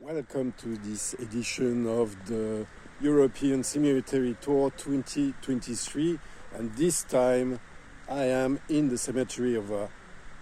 Welcome to this edition of the European Cemetery Tour 2023, and this time I am in the cemetery of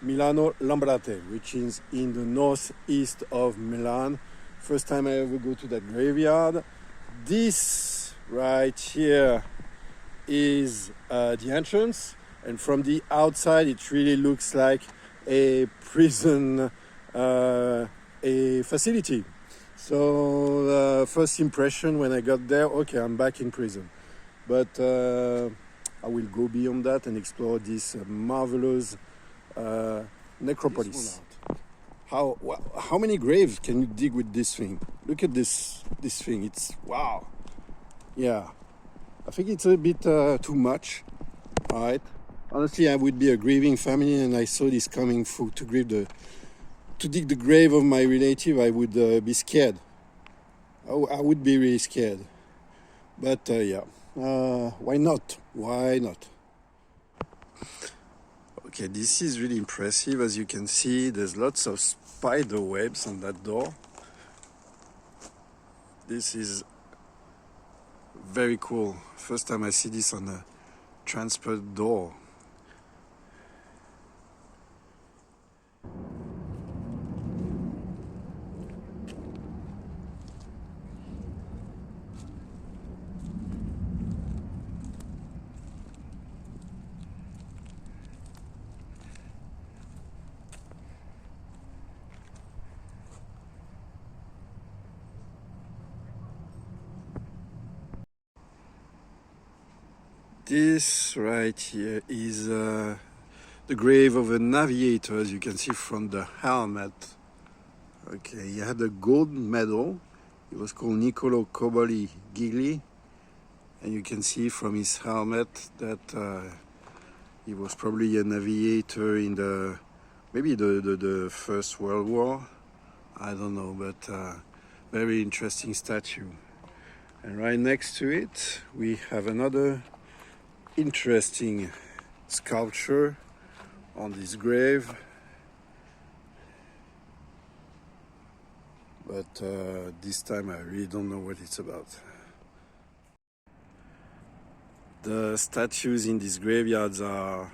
Milano Lambrate, which is in the northeast of Milan. First time I ever go to that graveyard. This right here is the entrance, and from the outside it really looks like a prison a facility. So the first impression when I got there, okay, I'm back in prison. But I will go beyond that and explore this marvelous necropolis. How many graves can you dig with this thing? Look at this thing. It's wow. Yeah, I think it's a bit too much. All right. Honestly, I would be a grieving family, and I saw this coming to dig the grave of my relative. I would be scared. I would be really scared. But yeah, why not? Why not? Okay, this is really impressive. As you can see, there's lots of spider webs on that door. This is very cool. First time I see this on a transparent door. This right here is the grave of an aviator, as you can see from the helmet. Okay, he had a gold medal. He was called Niccolo Coboli Gigli, and you can see from his helmet that he was probably an aviator in maybe the First World War. I don't know, but very interesting statue. And right next to it, we have another interesting sculpture on this grave, but this time I really don't know what it's about. The statues in these graveyards are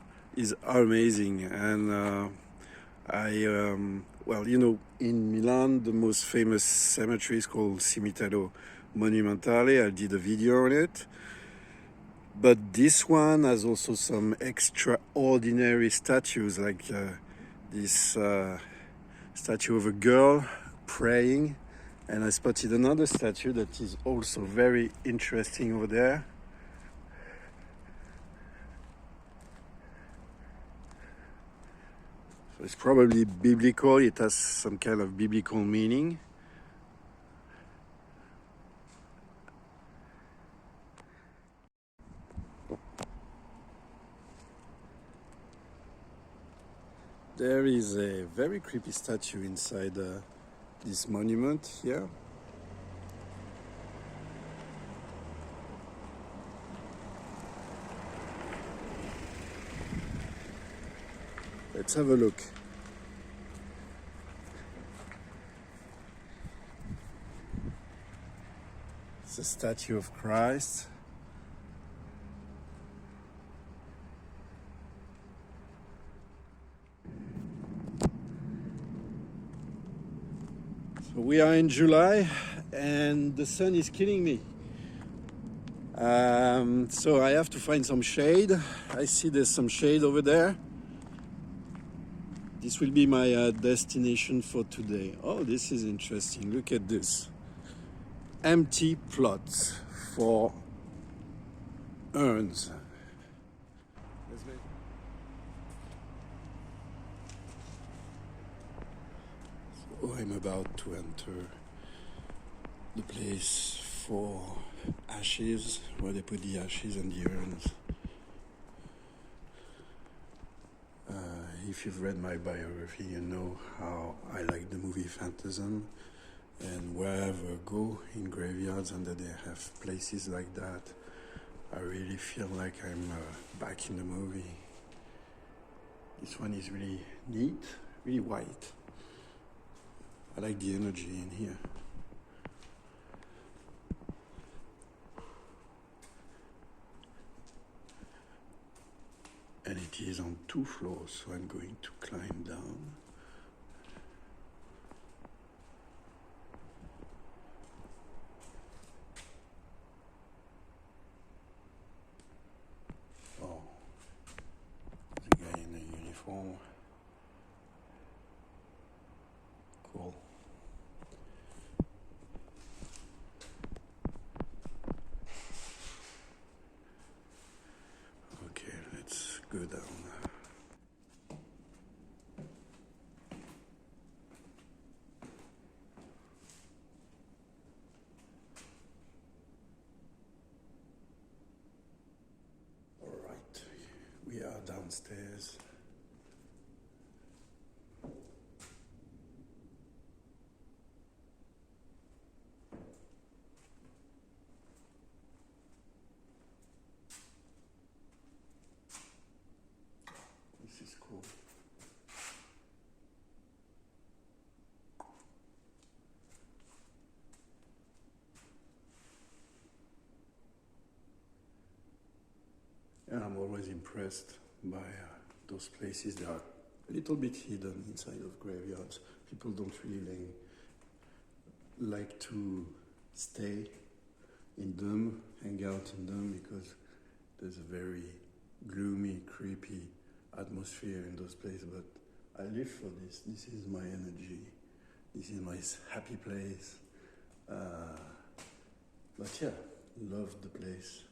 amazing, and well, you know, in Milan the most famous cemetery is called Cimitero Monumentale. I did a video on it. But this one has also some extraordinary statues, like this statue of a girl praying. And I spotted another statue that is also very interesting over there. So it's probably biblical. It has some kind of biblical meaning. There is a very creepy statue inside this monument here. Let's have a look. It's a statue of Christ. We are in July and the sun is killing me. So I have to find some shade. I see there's some shade over there. This will be my destination for today. Oh, this is interesting. Look at this. Empty plots for urns. So I'm about to enter the place for ashes, where they put the ashes and the urns. If you've read my biography, you know how I like the movie Phantasm, and wherever I go in graveyards and that they have places like that, I really feel like I'm back in the movie. This one is really neat, really white. I like the energy in here. It is on 2 floors, so I'm going to climb down. Oh, the guy in the uniform. Cool. Okay, let's go down. All right, we are downstairs. This is cool. And I'm always impressed by those places that are a little bit hidden inside of graveyards. People don't really like to stay in them, hang out in them, because there's a very gloomy, creepy atmosphere in those places. But I live for this. This is my energy. This is my happy place. But yeah, love the place.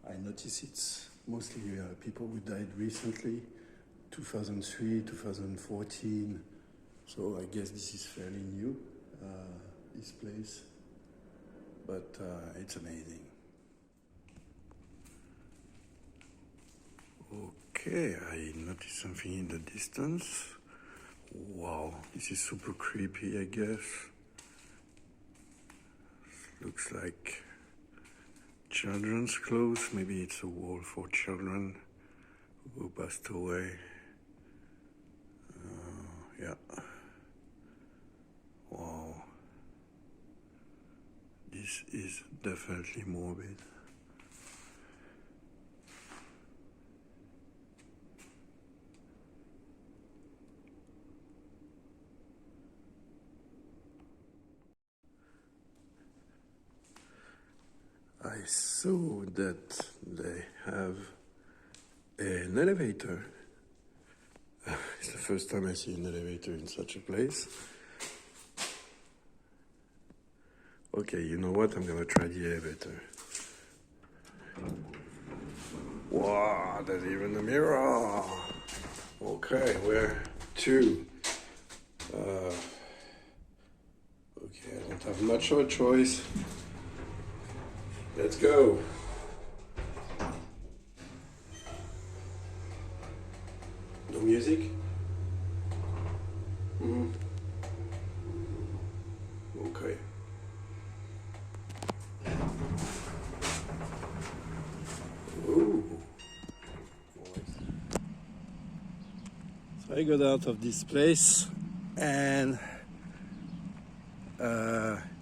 I notice it's mostly people who died recently, 2003, 2014. So I guess this is fairly new, this place. But it's amazing. Okay, I noticed something in the distance. Wow, this is super creepy, I guess. Looks like children's clothes. Maybe it's a wall for children who passed away. Yeah. Wow. This is definitely morbid. I saw that they have an elevator. It's the first time I see an elevator in such a place. Okay, you know what? I'm gonna try the elevator. Wow, there's even a mirror. Okay, where to? Okay, I don't have much of a choice. Let's go. No music? Okay. Ooh. So I got out of this place, and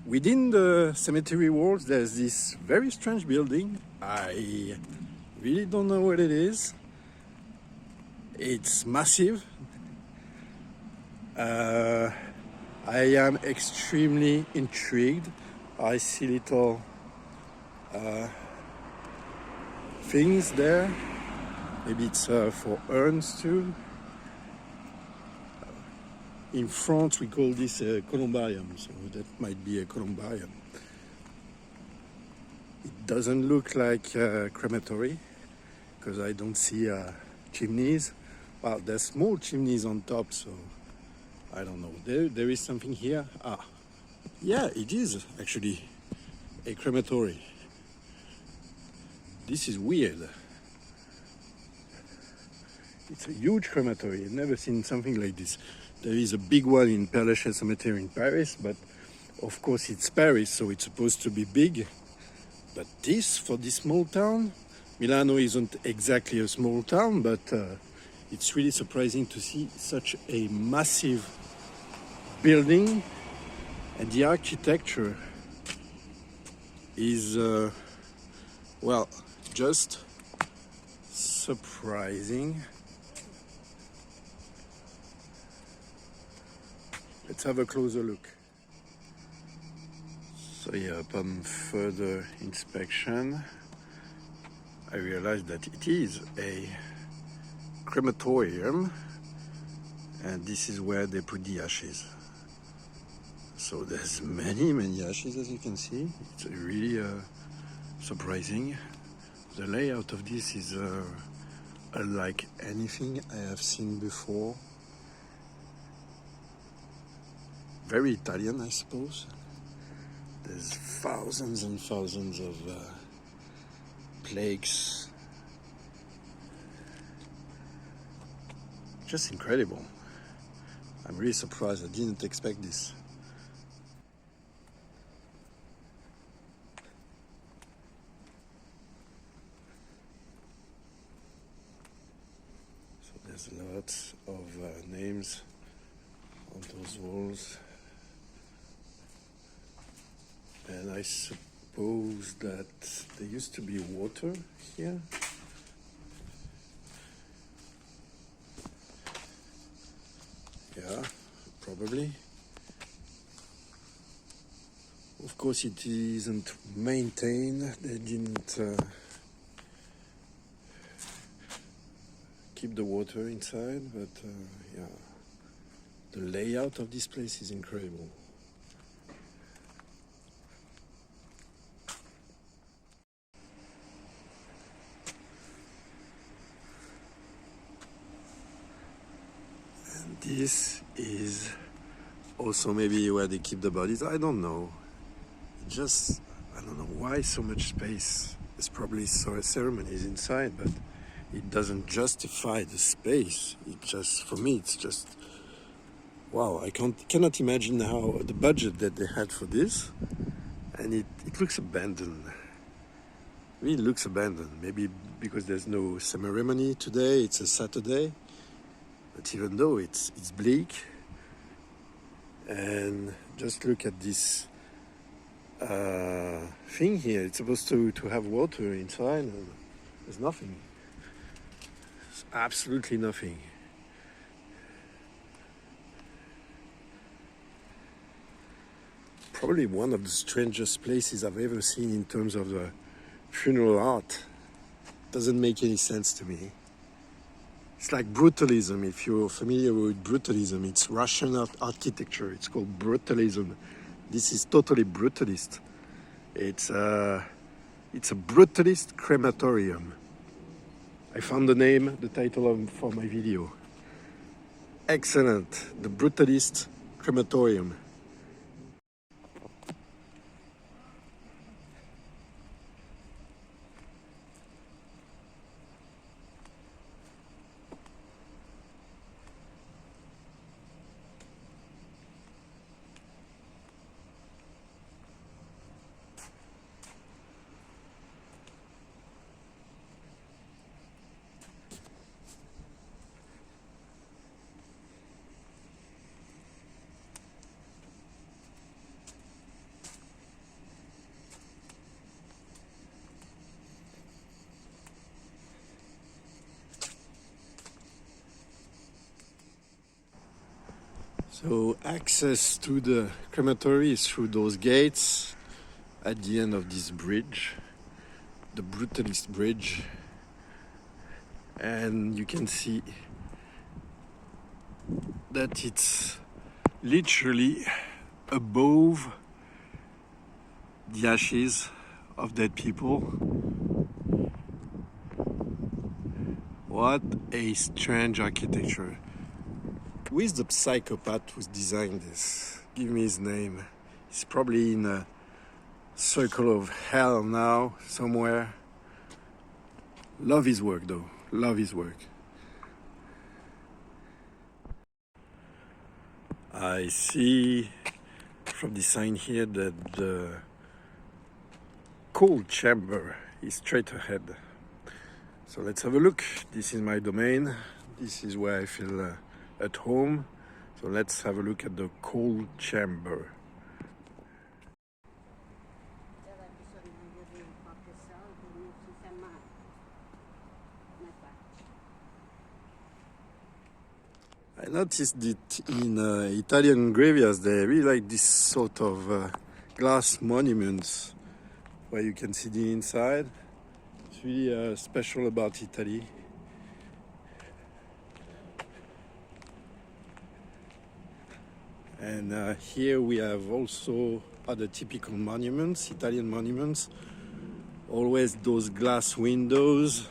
within the cemetery walls there's this very strange building. I really don't know what it is. It's massive. I am extremely intrigued. I see little things there. Maybe it's for urns too. In France we call this a columbarium, so that might be a columbarium. It doesn't look like a crematory because I don't see chimneys. Well, there's small chimneys on top, so I don't know. There is something here. Yeah, it is actually a crematory. This is weird. It's a huge crematory. I've never seen something like this. There is a big one in Père Lachaise Cemetery in Paris, but of course it's Paris, so it's supposed to be big. But this, for this small town, Milano isn't exactly a small town, but it's really surprising to see such a massive building, and the architecture is, well, just surprising. Let's have a closer look. So yeah, upon further inspection, I realized that it is a crematorium, and this is where they put the ashes. So there's many ashes, as you can see. It's really surprising. The layout of this is unlike anything I have seen before. Very Italian, I suppose. There's thousands and thousands of plaques. Just incredible. I'm really surprised. I didn't expect this. So there's lots of names on those walls. And I suppose that there used to be water here. Yeah, probably. Of course, it isn't maintained. They didn't keep the water inside, but yeah, the layout of this place is incredible. And this is also maybe where they keep the bodies. I don't know. I don't know why so much space. There's probably ceremonies inside, but it doesn't justify the space. For me, it's just, wow, I cannot imagine how the budget that they had for this, and it looks abandoned. Really looks abandoned. Maybe because there's no ceremony today, it's a Saturday, but even though it's bleak, and just look at this thing here. It's supposed to have water inside, and there's nothing. There's absolutely nothing. Probably one of the strangest places I've ever seen in terms of the funeral art. Doesn't make any sense to me. It's like brutalism. If you're familiar with brutalism, it's Russian architecture. It's called brutalism. This is totally brutalist. It's a brutalist crematorium. I found the title for my video. Excellent. The brutalist crematorium. So access to the crematory is through those gates at the end of this bridge, the Brutalist Bridge. And you can see that it's literally above the ashes of dead people. What a strange architecture. Who is the psychopath who's designed this? Give me his name. He's probably in a circle of hell now, somewhere. Love his work though, love his work. I see from the sign here that the cold chamber is straight ahead. So let's have a look. This is my domain. This is where I feel at home. So let's have a look at the cold chamber. noticed that in Italian graveyards they really like this sort of glass monuments where you can see the inside. It's really special about Italy. And here we have also other typical monuments, Italian monuments. Always those glass windows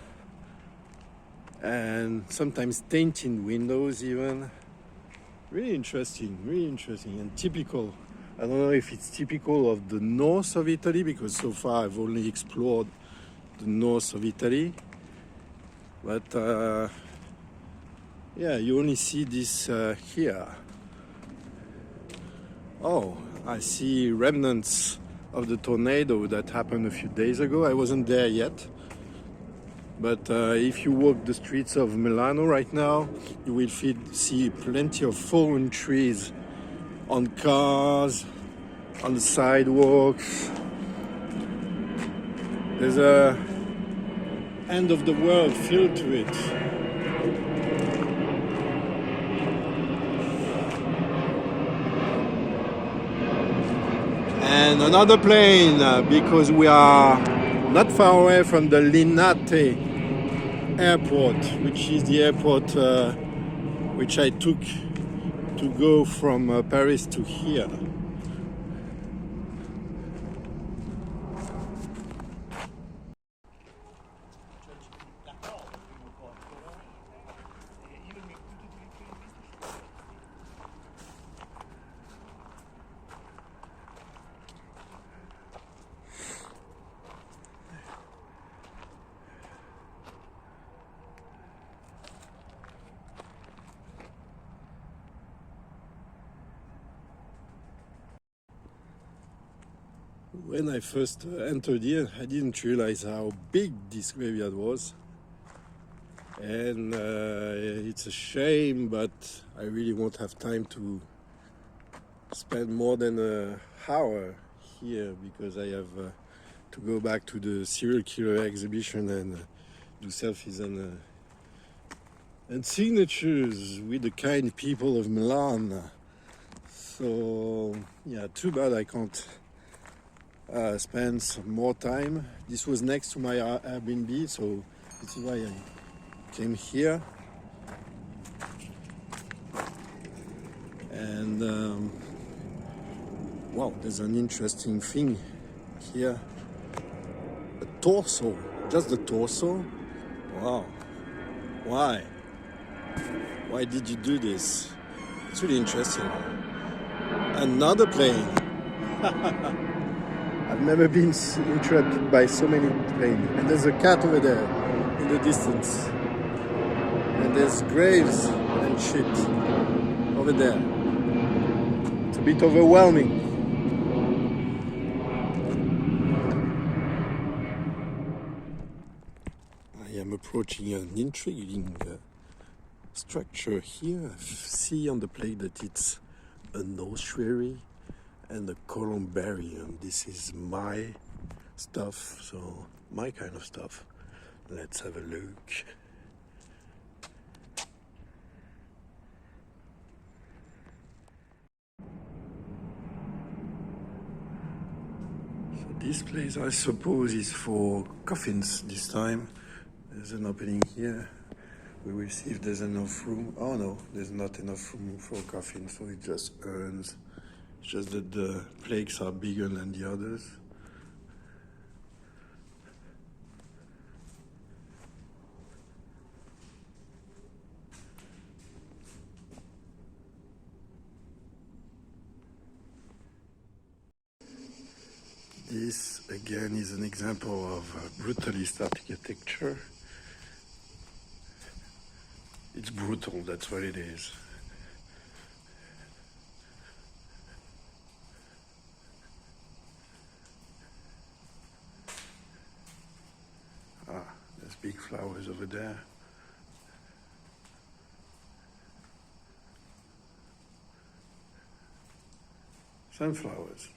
and sometimes tinted windows even. Really interesting and typical. I don't know if it's typical of the north of Italy, because so far I've only explored the north of Italy. But yeah, you only see this here. Oh, I see remnants of the tornado that happened a few days ago. I wasn't there yet. But if you walk the streets of Milano right now, you will see plenty of fallen trees on cars, on the sidewalks. There's a end of the world feel to it. And another plane, because we are not far away from the Linate airport, which is the airport which I took to go from Paris to here. When I first entered here, I didn't realize how big this graveyard was. And it's a shame, but I really won't have time to spend more than an hour here, because I have to go back to the serial killer exhibition and do selfies and signatures with the kind people of Milan. So yeah, too bad I can't spend some more time. This was next to my Airbnb, so this is why I came here. And wow, there's an interesting thing here. A torso, just the torso. Wow, why did you do this? It's really interesting. Another plane. I've never been interrupted by so many planes. And there's a cat over there in the distance. And there's graves and shit over there. It's a bit overwhelming. I am approaching an intriguing structure here. I see on the plate that it's an ossuary and a columbarium. This is my stuff, so my kind of stuff. Let's have a look. So this place, I suppose, is for coffins this time. There's an opening here. We will see if there's enough room. Oh no, there's not enough room for coffins, so it just urns. It's just that the plaques are bigger than the others. This again is an example of brutalist architecture. It's brutal, that's what it is. There's big flowers over there. Sunflowers.